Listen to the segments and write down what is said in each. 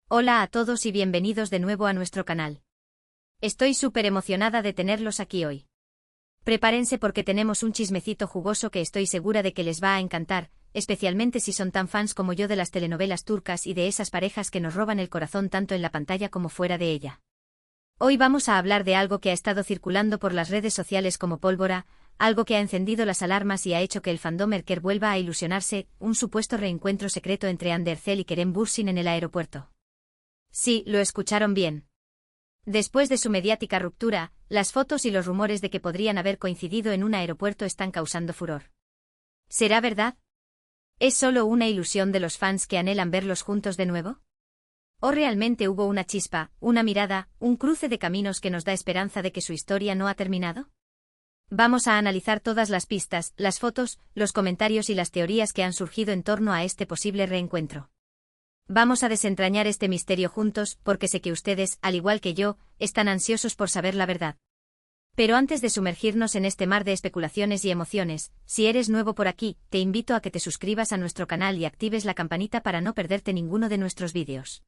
Hola a todos y bienvenidos de nuevo a nuestro canal. Estoy súper emocionada de tenerlos aquí hoy. Prepárense porque tenemos un chismecito jugoso que estoy segura de que les va a encantar, especialmente si son tan fans como yo de las telenovelas turcas y de esas parejas que nos roban el corazón tanto en la pantalla como fuera de ella. Hoy vamos a hablar de algo que ha estado circulando por las redes sociales como pólvora, algo que ha encendido las alarmas y ha hecho que el fandom Erker vuelva a ilusionarse, un supuesto reencuentro secreto entre Hande Erçel y Kerem Bürsin en el aeropuerto. Sí, lo escucharon bien. Después de su mediática ruptura, las fotos y los rumores de que podrían haber coincidido en un aeropuerto están causando furor. ¿Será verdad? ¿Es solo una ilusión de los fans que anhelan verlos juntos de nuevo? ¿O realmente hubo una chispa, una mirada, un cruce de caminos que nos da esperanza de que su historia no ha terminado? Vamos a analizar todas las pistas, las fotos, los comentarios y las teorías que han surgido en torno a este posible reencuentro. Vamos a desentrañar este misterio juntos, porque sé que ustedes, al igual que yo, están ansiosos por saber la verdad. Pero antes de sumergirnos en este mar de especulaciones y emociones, si eres nuevo por aquí, te invito a que te suscribas a nuestro canal y actives la campanita para no perderte ninguno de nuestros vídeos.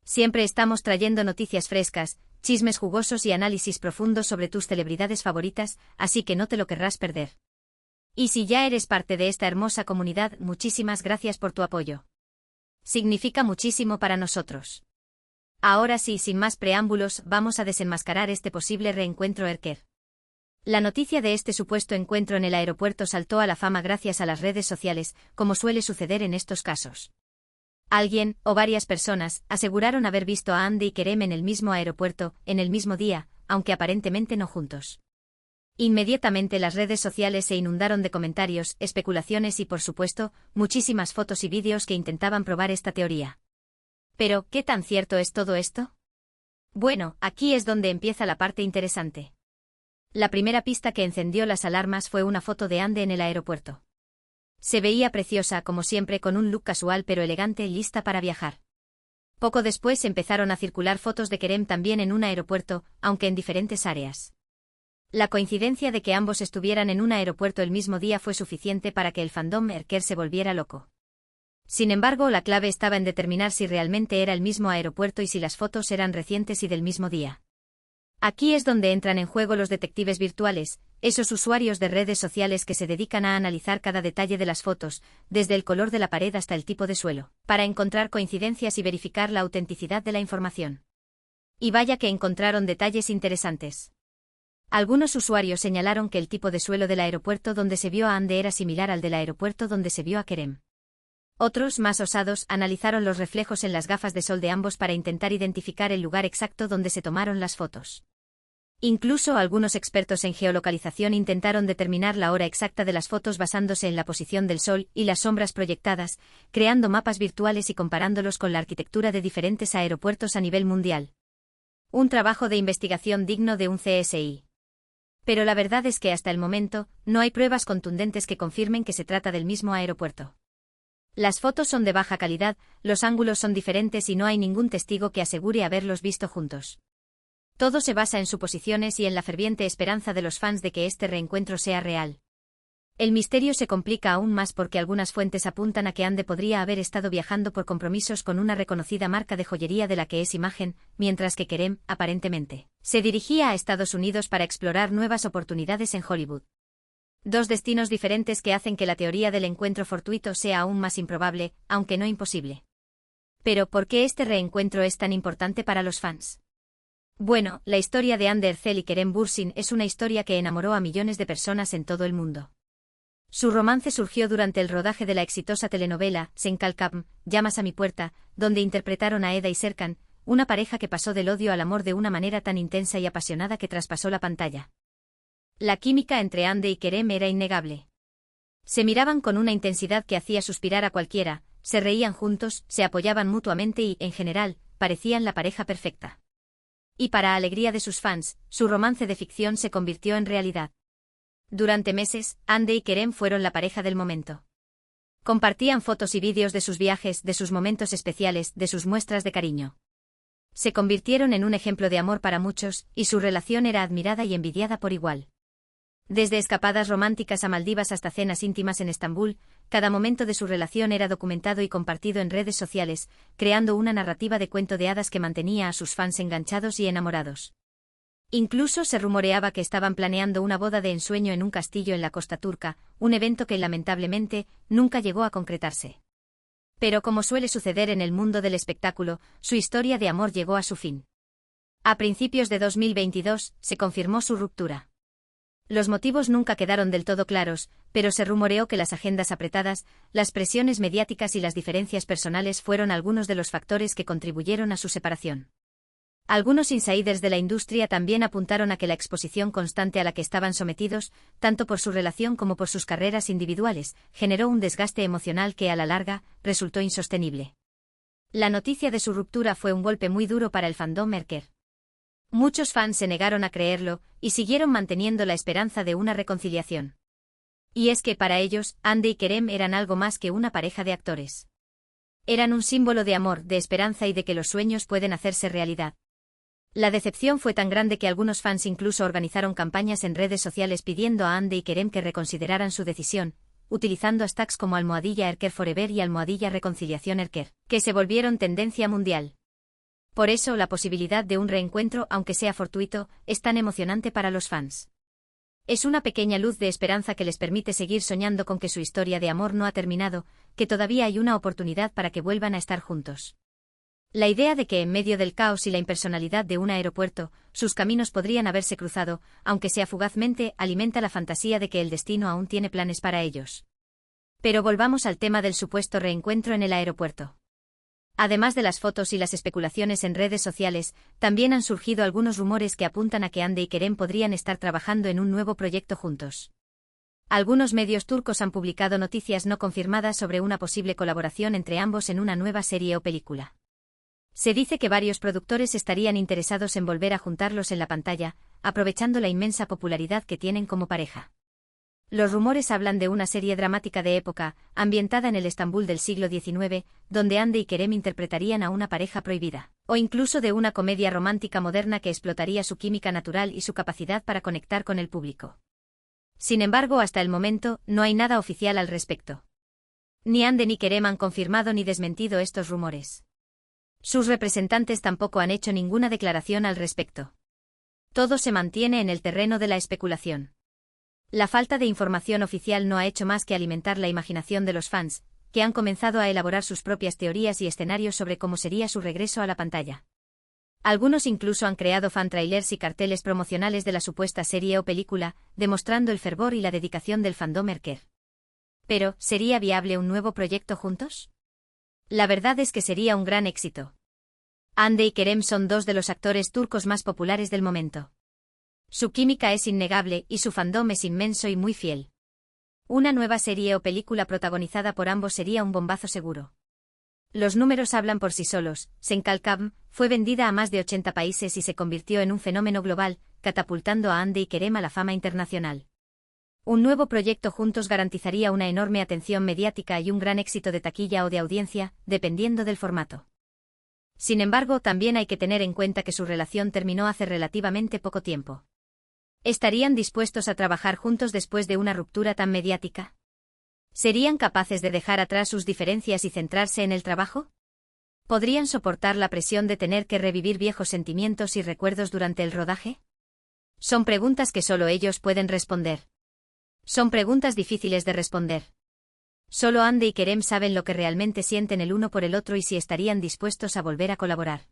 Siempre estamos trayendo noticias frescas, chismes jugosos y análisis profundos sobre tus celebridades favoritas, así que no te lo querrás perder. Y si ya eres parte de esta hermosa comunidad, muchísimas gracias por tu apoyo. Significa muchísimo para nosotros. Ahora sí, sin más preámbulos, vamos a desenmascarar este posible reencuentro Erker. La noticia de este supuesto encuentro en el aeropuerto saltó a la fama gracias a las redes sociales, como suele suceder en estos casos. Alguien, o varias personas, aseguraron haber visto a Hande y Kerem en el mismo aeropuerto, en el mismo día, aunque aparentemente no juntos. Inmediatamente las redes sociales se inundaron de comentarios, especulaciones y, por supuesto, muchísimas fotos y vídeos que intentaban probar esta teoría. Pero, ¿qué tan cierto es todo esto? Bueno, aquí es donde empieza la parte interesante. La primera pista que encendió las alarmas fue una foto de Hande en el aeropuerto. Se veía preciosa, como siempre, con un look casual pero elegante, lista para viajar. Poco después empezaron a circular fotos de Kerem también en un aeropuerto, aunque en diferentes áreas. La coincidencia de que ambos estuvieran en un aeropuerto el mismo día fue suficiente para que el fandom Erker se volviera loco. Sin embargo, la clave estaba en determinar si realmente era el mismo aeropuerto y si las fotos eran recientes y del mismo día. Aquí es donde entran en juego los detectives virtuales, esos usuarios de redes sociales que se dedican a analizar cada detalle de las fotos, desde el color de la pared hasta el tipo de suelo, para encontrar coincidencias y verificar la autenticidad de la información. Y vaya que encontraron detalles interesantes. Algunos usuarios señalaron que el tipo de suelo del aeropuerto donde se vio a Hande era similar al del aeropuerto donde se vio a Kerem. Otros, más osados, analizaron los reflejos en las gafas de sol de ambos para intentar identificar el lugar exacto donde se tomaron las fotos. Incluso algunos expertos en geolocalización intentaron determinar la hora exacta de las fotos basándose en la posición del sol y las sombras proyectadas, creando mapas virtuales y comparándolos con la arquitectura de diferentes aeropuertos a nivel mundial. Un trabajo de investigación digno de un CSI. Pero la verdad es que hasta el momento, no hay pruebas contundentes que confirmen que se trata del mismo aeropuerto. Las fotos son de baja calidad, los ángulos son diferentes y no hay ningún testigo que asegure haberlos visto juntos. Todo se basa en suposiciones y en la ferviente esperanza de los fans de que este reencuentro sea real. El misterio se complica aún más porque algunas fuentes apuntan a que Hande podría haber estado viajando por compromisos con una reconocida marca de joyería de la que es imagen, mientras que Kerem, aparentemente, se dirigía a Estados Unidos para explorar nuevas oportunidades en Hollywood. Dos destinos diferentes que hacen que la teoría del encuentro fortuito sea aún más improbable, aunque no imposible. Pero, ¿por qué este reencuentro es tan importante para los fans? Bueno, la historia de Hande Erçel y Kerem Bürsin es una historia que enamoró a millones de personas en todo el mundo. Su romance surgió durante el rodaje de la exitosa telenovela Sen Kalkam, Llamas a mi puerta, donde interpretaron a Eda y Serkan, una pareja que pasó del odio al amor de una manera tan intensa y apasionada que traspasó la pantalla. La química entre Hande y Kerem era innegable. Se miraban con una intensidad que hacía suspirar a cualquiera, se reían juntos, se apoyaban mutuamente y, en general, parecían la pareja perfecta. Y para alegría de sus fans, su romance de ficción se convirtió en realidad. Durante meses, Hande y Kerem fueron la pareja del momento. Compartían fotos y vídeos de sus viajes, de sus momentos especiales, de sus muestras de cariño. Se convirtieron en un ejemplo de amor para muchos, y su relación era admirada y envidiada por igual. Desde escapadas románticas a Maldivas hasta cenas íntimas en Estambul, cada momento de su relación era documentado y compartido en redes sociales, creando una narrativa de cuento de hadas que mantenía a sus fans enganchados y enamorados. Incluso se rumoreaba que estaban planeando una boda de ensueño en un castillo en la costa turca, un evento que lamentablemente nunca llegó a concretarse. Pero como suele suceder en el mundo del espectáculo, su historia de amor llegó a su fin. A principios de 2022, se confirmó su ruptura. Los motivos nunca quedaron del todo claros, pero se rumoreó que las agendas apretadas, las presiones mediáticas y las diferencias personales fueron algunos de los factores que contribuyeron a su separación. Algunos insiders de la industria también apuntaron a que la exposición constante a la que estaban sometidos, tanto por su relación como por sus carreras individuales, generó un desgaste emocional que a la larga resultó insostenible. La noticia de su ruptura fue un golpe muy duro para el fandom Erker. Muchos fans se negaron a creerlo, y siguieron manteniendo la esperanza de una reconciliación. Y es que para ellos, Hande y Kerem eran algo más que una pareja de actores. Eran un símbolo de amor, de esperanza y de que los sueños pueden hacerse realidad. La decepción fue tan grande que algunos fans incluso organizaron campañas en redes sociales pidiendo a Hande y Kerem que reconsideraran su decisión, utilizando hashtags como #ErkerForever y #reconciliación Erker, que se volvieron tendencia mundial. Por eso la posibilidad de un reencuentro, aunque sea fortuito, es tan emocionante para los fans. Es una pequeña luz de esperanza que les permite seguir soñando con que su historia de amor no ha terminado, que todavía hay una oportunidad para que vuelvan a estar juntos. La idea de que en medio del caos y la impersonalidad de un aeropuerto, sus caminos podrían haberse cruzado, aunque sea fugazmente, alimenta la fantasía de que el destino aún tiene planes para ellos. Pero volvamos al tema del supuesto reencuentro en el aeropuerto. Además de las fotos y las especulaciones en redes sociales, también han surgido algunos rumores que apuntan a que Hande y Kerem podrían estar trabajando en un nuevo proyecto juntos. Algunos medios turcos han publicado noticias no confirmadas sobre una posible colaboración entre ambos en una nueva serie o película. Se dice que varios productores estarían interesados en volver a juntarlos en la pantalla, aprovechando la inmensa popularidad que tienen como pareja. Los rumores hablan de una serie dramática de época, ambientada en el Estambul del siglo XIX, donde Hande y Kerem interpretarían a una pareja prohibida, o incluso de una comedia romántica moderna que explotaría su química natural y su capacidad para conectar con el público. Sin embargo, hasta el momento, no hay nada oficial al respecto. Ni Hande ni Kerem han confirmado ni desmentido estos rumores. Sus representantes tampoco han hecho ninguna declaración al respecto. Todo se mantiene en el terreno de la especulación. La falta de información oficial no ha hecho más que alimentar la imaginación de los fans, que han comenzado a elaborar sus propias teorías y escenarios sobre cómo sería su regreso a la pantalla. Algunos incluso han creado fan-trailers y carteles promocionales de la supuesta serie o película, demostrando el fervor y la dedicación del fandom Erker. Pero, ¿sería viable un nuevo proyecto juntos? La verdad es que sería un gran éxito. Hande y Kerem son dos de los actores turcos más populares del momento. Su química es innegable y su fandom es inmenso y muy fiel. Una nueva serie o película protagonizada por ambos sería un bombazo seguro. Los números hablan por sí solos. Senkalkam fue vendida a más de 80 países y se convirtió en un fenómeno global, catapultando a Hande y Kerem a la fama internacional. Un nuevo proyecto juntos garantizaría una enorme atención mediática y un gran éxito de taquilla o de audiencia, dependiendo del formato. Sin embargo, también hay que tener en cuenta que su relación terminó hace relativamente poco tiempo. ¿Estarían dispuestos a trabajar juntos después de una ruptura tan mediática? ¿Serían capaces de dejar atrás sus diferencias y centrarse en el trabajo? ¿Podrían soportar la presión de tener que revivir viejos sentimientos y recuerdos durante el rodaje? Son preguntas que solo ellos pueden responder. Son preguntas difíciles de responder. Solo Hande y Kerem saben lo que realmente sienten el uno por el otro y si estarían dispuestos a volver a colaborar.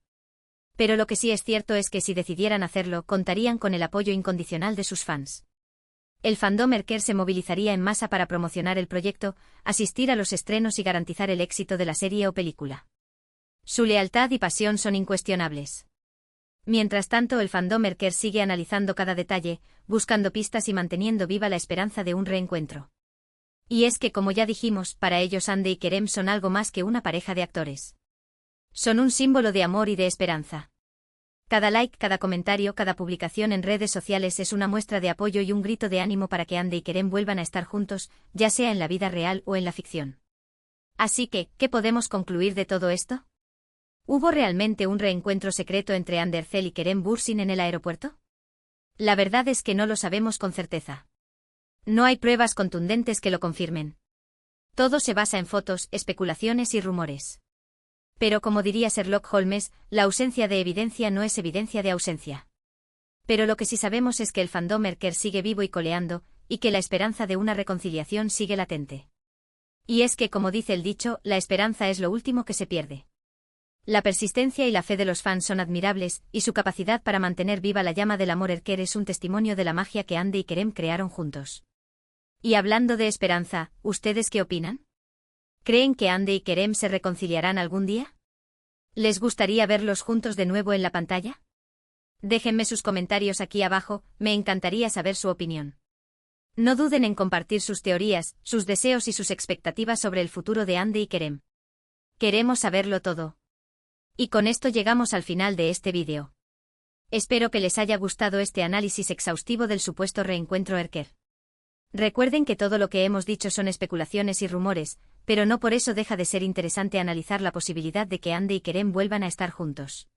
Pero lo que sí es cierto es que si decidieran hacerlo, contarían con el apoyo incondicional de sus fans. El fandom Erker se movilizaría en masa para promocionar el proyecto, asistir a los estrenos y garantizar el éxito de la serie o película. Su lealtad y pasión son incuestionables. Mientras tanto, el fandom Erker sigue analizando cada detalle, buscando pistas y manteniendo viva la esperanza de un reencuentro. Y es que, como ya dijimos, para ellos Hande y Kerem son algo más que una pareja de actores. Son un símbolo de amor y de esperanza. Cada like, cada comentario, cada publicación en redes sociales es una muestra de apoyo y un grito de ánimo para que Hande y Kerem vuelvan a estar juntos, ya sea en la vida real o en la ficción. Así que, ¿qué podemos concluir de todo esto? ¿Hubo realmente un reencuentro secreto entre Hande Erçel y Kerem Bürsin en el aeropuerto? La verdad es que no lo sabemos con certeza. No hay pruebas contundentes que lo confirmen. Todo se basa en fotos, especulaciones y rumores. Pero como diría Sherlock Holmes, la ausencia de evidencia no es evidencia de ausencia. Pero lo que sí sabemos es que el fandom Erker sigue vivo y coleando, y que la esperanza de una reconciliación sigue latente. Y es que, como dice el dicho, la esperanza es lo último que se pierde. La persistencia y la fe de los fans son admirables, y su capacidad para mantener viva la llama del amor Erker es un testimonio de la magia que Ande y Kerem crearon juntos. Y hablando de esperanza, ¿ustedes qué opinan? ¿Creen que Ande y Kerem se reconciliarán algún día? ¿Les gustaría verlos juntos de nuevo en la pantalla? Déjenme sus comentarios aquí abajo, me encantaría saber su opinión. No duden en compartir sus teorías, sus deseos y sus expectativas sobre el futuro de Ande y Kerem. Queremos saberlo todo. Y con esto llegamos al final de este vídeo. Espero que les haya gustado este análisis exhaustivo del supuesto reencuentro Erker. Recuerden que todo lo que hemos dicho son especulaciones y rumores, pero no por eso deja de ser interesante analizar la posibilidad de que Ande y Kerem vuelvan a estar juntos.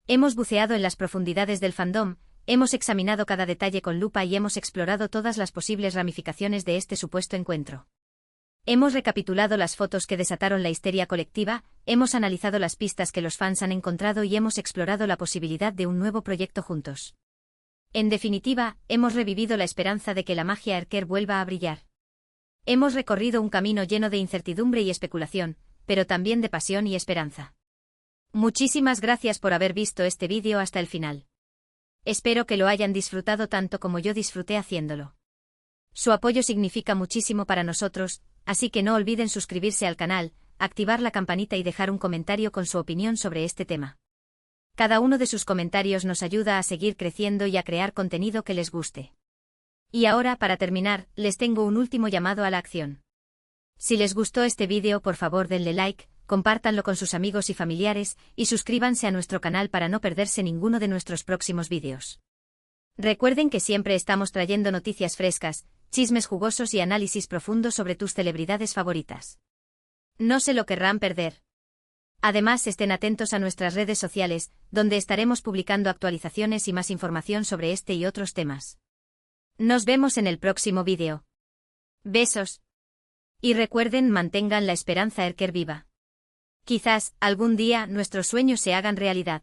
Hemos buceado en las profundidades del fandom, hemos examinado cada detalle con lupa y hemos explorado todas las posibles ramificaciones de este supuesto encuentro. Hemos recapitulado las fotos que desataron la histeria colectiva, hemos analizado las pistas que los fans han encontrado y hemos explorado la posibilidad de un nuevo proyecto juntos. En definitiva, hemos revivido la esperanza de que la magia Erker vuelva a brillar. Hemos recorrido un camino lleno de incertidumbre y especulación, pero también de pasión y esperanza. Muchísimas gracias por haber visto este vídeo hasta el final. Espero que lo hayan disfrutado tanto como yo disfruté haciéndolo. Su apoyo significa muchísimo para nosotros, así que no olviden suscribirse al canal, activar la campanita y dejar un comentario con su opinión sobre este tema. Cada uno de sus comentarios nos ayuda a seguir creciendo y a crear contenido que les guste. Y ahora, para terminar, les tengo un último llamado a la acción. Si les gustó este vídeo, por favor denle like, compártanlo con sus amigos y familiares, y suscríbanse a nuestro canal para no perderse ninguno de nuestros próximos vídeos. Recuerden que siempre estamos trayendo noticias frescas, chismes jugosos y análisis profundos sobre tus celebridades favoritas. No se lo querrán perder. Además, estén atentos a nuestras redes sociales, donde estaremos publicando actualizaciones y más información sobre este y otros temas. Nos vemos en el próximo vídeo. Besos. Y recuerden, mantengan la esperanza Erker viva. Quizás, algún día, nuestros sueños se hagan realidad.